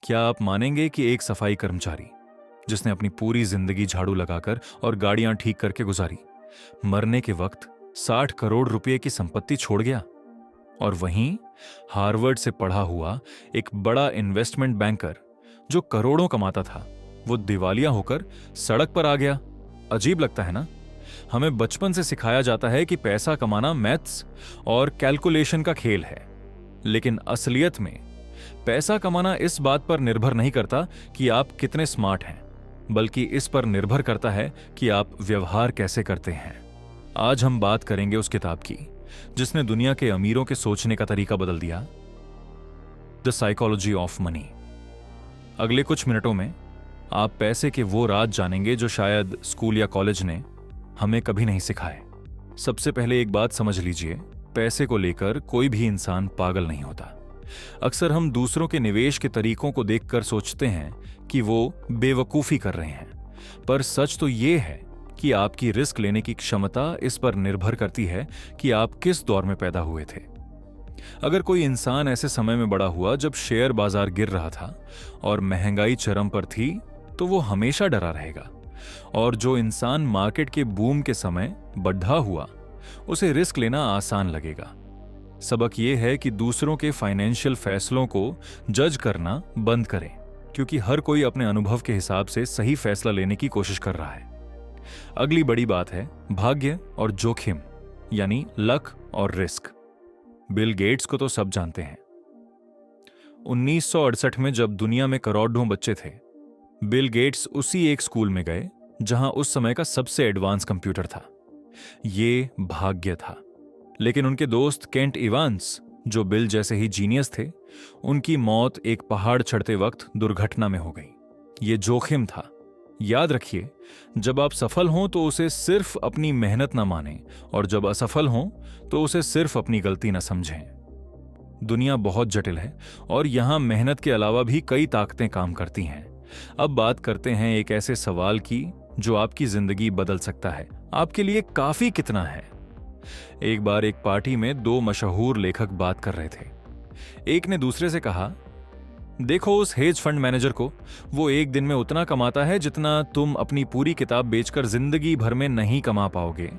क्या आप मानेंगे कि एक सफाई कर्मचारी जिसने अपनी पूरी जिंदगी झाड़ू लगाकर और गाड़ियां ठीक करके गुजारी, मरने के वक्त 60 करोड़ रुपए की संपत्ति छोड़ गया? और वहीं हार्वर्ड से पढ़ा हुआ एक बड़ा इन्वेस्टमेंट बैंकर जो करोड़ों कमाता था, वो दिवालिया होकर सड़क पर आ गया। अजीब लगता है ना? हमें बचपन से सिखाया जाता है कि पैसा कमाना मैथ्स और कैलकुलेशन का खेल है, लेकिन असलियत में पैसा कमाना इस बात पर निर्भर नहीं करता कि आप कितने स्मार्ट हैं, बल्कि इस पर निर्भर करता है कि आप व्यवहार कैसे करते हैं। आज हम बात करेंगे उस किताब की जिसने दुनिया के अमीरों के सोचने का तरीका बदल दिया, द साइकोलॉजी ऑफ मनी। अगले कुछ मिनटों में आप पैसे के वो राज जानेंगे जो शायद स्कूल या कॉलेज ने हमें कभी नहीं सिखाए। सबसे पहले एक बात समझ लीजिए, पैसे को लेकर कोई भी इंसान पागल नहीं होता। अक्सर हम दूसरों के निवेश के तरीकों को देखकर सोचते हैं कि वो बेवकूफी कर रहे हैं, पर सच तो ये है कि आपकी रिस्क लेने की क्षमता इस पर निर्भर करती है कि आप किस दौर में पैदा हुए थे। अगर कोई इंसान ऐसे समय में बड़ा हुआ जब शेयर बाजार गिर रहा था और महंगाई चरम पर थी, तो वो हमेशा डरा रहेगा। और जो इंसान मार्केट के बूम के समय बढ़ा हुआ, उसे रिस्क लेना आसान लगेगा। सबक यह है कि दूसरों के फाइनेंशियल फैसलों को जज करना बंद करें, क्योंकि हर कोई अपने अनुभव के हिसाब से सही फैसला लेने की कोशिश कर रहा है। अगली बड़ी बात है भाग्य और जोखिम, यानी लक और रिस्क। बिल गेट्स को तो सब जानते हैं। 1968 में जब दुनिया में करोड़ों बच्चे थे, बिल गेट्स उसी एक स्कूल में गए जहां उस समय का सबसे एडवांस कंप्यूटर था। ये भाग्य था। लेकिन उनके दोस्त केंट इवांस, जो बिल जैसे ही जीनियस थे, उनकी मौत एक पहाड़ चढ़ते वक्त दुर्घटना में हो गई। ये जोखिम था। याद रखिए, जब आप सफल हों तो उसे सिर्फ अपनी मेहनत ना मानें, और जब असफल हों तो उसे सिर्फ अपनी गलती ना समझें। दुनिया बहुत जटिल है और यहां मेहनत के अलावा भी कई ताकतें काम करती हैं। अब बात करते हैं एक ऐसे सवाल की जो आपकी जिंदगी बदल सकता है। आपके लिए काफी कितना है? एक बार एक पार्टी में दो मशहूर लेखक बात कर रहे थे। एक ने दूसरे से कहा, देखो उस हेज फंड मैनेजर को, वो एक दिन में उतना कमाता है जितना तुम अपनी पूरी किताब बेचकर जिंदगी भर में नहीं कमा पाओगे।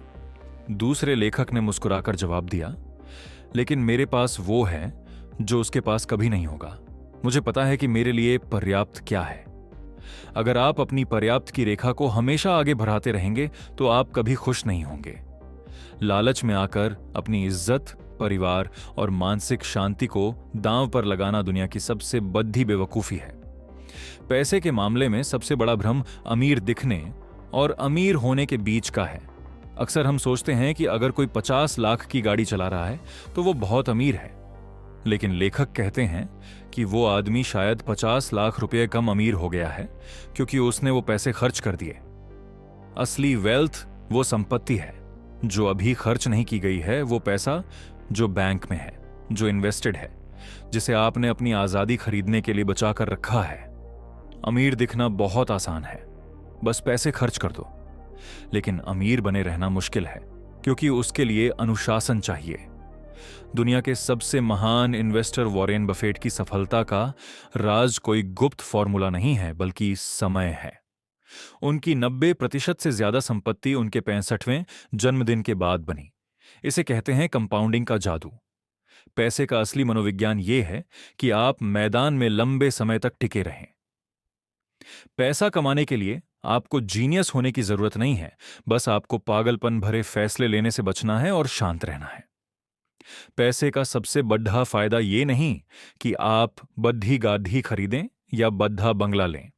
दूसरे लेखक ने मुस्कुराकर जवाब दिया, लेकिन मेरे पास वो है जो उसके पास कभी नहीं होगा। मुझे पता है कि मेरे लिए पर्याप्त क्या है। अगर आप अपनी पर्याप्त की रेखा को हमेशा आगे बढ़ाते रहेंगे तो आप कभी खुश नहीं होंगे। लालच में आकर अपनी इज्जत, परिवार और मानसिक शांति को दांव पर लगाना दुनिया की सबसे बद्धी बेवकूफी है। पैसे के मामले में सबसे बड़ा भ्रम अमीर दिखने और अमीर होने के बीच का है। अक्सर हम सोचते हैं कि अगर कोई 50 लाख की गाड़ी चला रहा है तो वो बहुत अमीर है, लेकिन लेखक कहते हैं कि वो आदमी शायद 50 लाख रुपए कम अमीर हो गया है क्योंकि उसने वो पैसे खर्च कर दिए। असली वेल्थ वो संपत्ति है जो अभी खर्च नहीं की गई है, वो पैसा जो बैंक में है, जो इन्वेस्टेड है, जिसे आपने अपनी आजादी खरीदने के लिए बचा कर रखा है। अमीर दिखना बहुत आसान है, बस पैसे खर्च कर दो। लेकिन अमीर बने रहना मुश्किल है, क्योंकि उसके लिए अनुशासन चाहिए। दुनिया के सबसे महान इन्वेस्टर वॉरेन बफेट की सफलता का राज कोई गुप्त फॉर्मूला नहीं है, बल्कि समय है। उनकी 90% से ज्यादा संपत्ति उनके 65वें जन्मदिन के बाद बनी। इसे कहते हैं कंपाउंडिंग का जादू। पैसे का असली मनोविज्ञान यह है कि आप मैदान में लंबे समय तक टिके रहें। पैसा कमाने के लिए आपको जीनियस होने की जरूरत नहीं है, बस आपको पागलपन भरे फैसले लेने से बचना है और शांत रहना है। पैसे का सबसे बड़ा फायदा यह नहीं कि आप बद्धी गाधी खरीदें या बद्धा बंगला लें,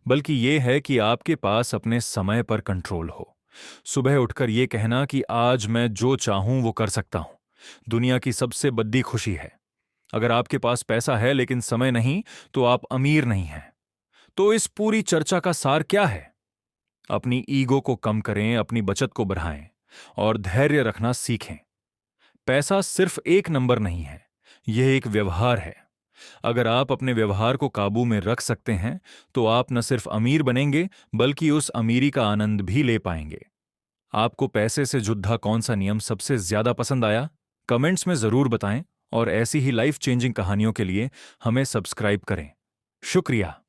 बल्कि यह है कि आपके पास अपने समय पर कंट्रोल हो। सुबह उठकर यह कहना कि आज मैं जो चाहूं वो कर सकता हूं, दुनिया की सबसे बड़ी खुशी है। अगर आपके पास पैसा है लेकिन समय नहीं, तो आप अमीर नहीं हैं। तो इस पूरी चर्चा का सार क्या है? अपनी ईगो को कम करें, अपनी बचत को बढ़ाएं और धैर्य रखना सीखें। पैसा सिर्फ एक नंबर नहीं है, यह एक व्यवहार है। अगर आप अपने व्यवहार को काबू में रख सकते हैं तो आप न सिर्फ अमीर बनेंगे, बल्कि उस अमीरी का आनंद भी ले पाएंगे। आपको पैसे से जुड़ा कौन सा नियम सबसे ज्यादा पसंद आया? कमेंट्स में जरूर बताएं और ऐसी ही लाइफ चेंजिंग कहानियों के लिए हमें सब्सक्राइब करें। शुक्रिया।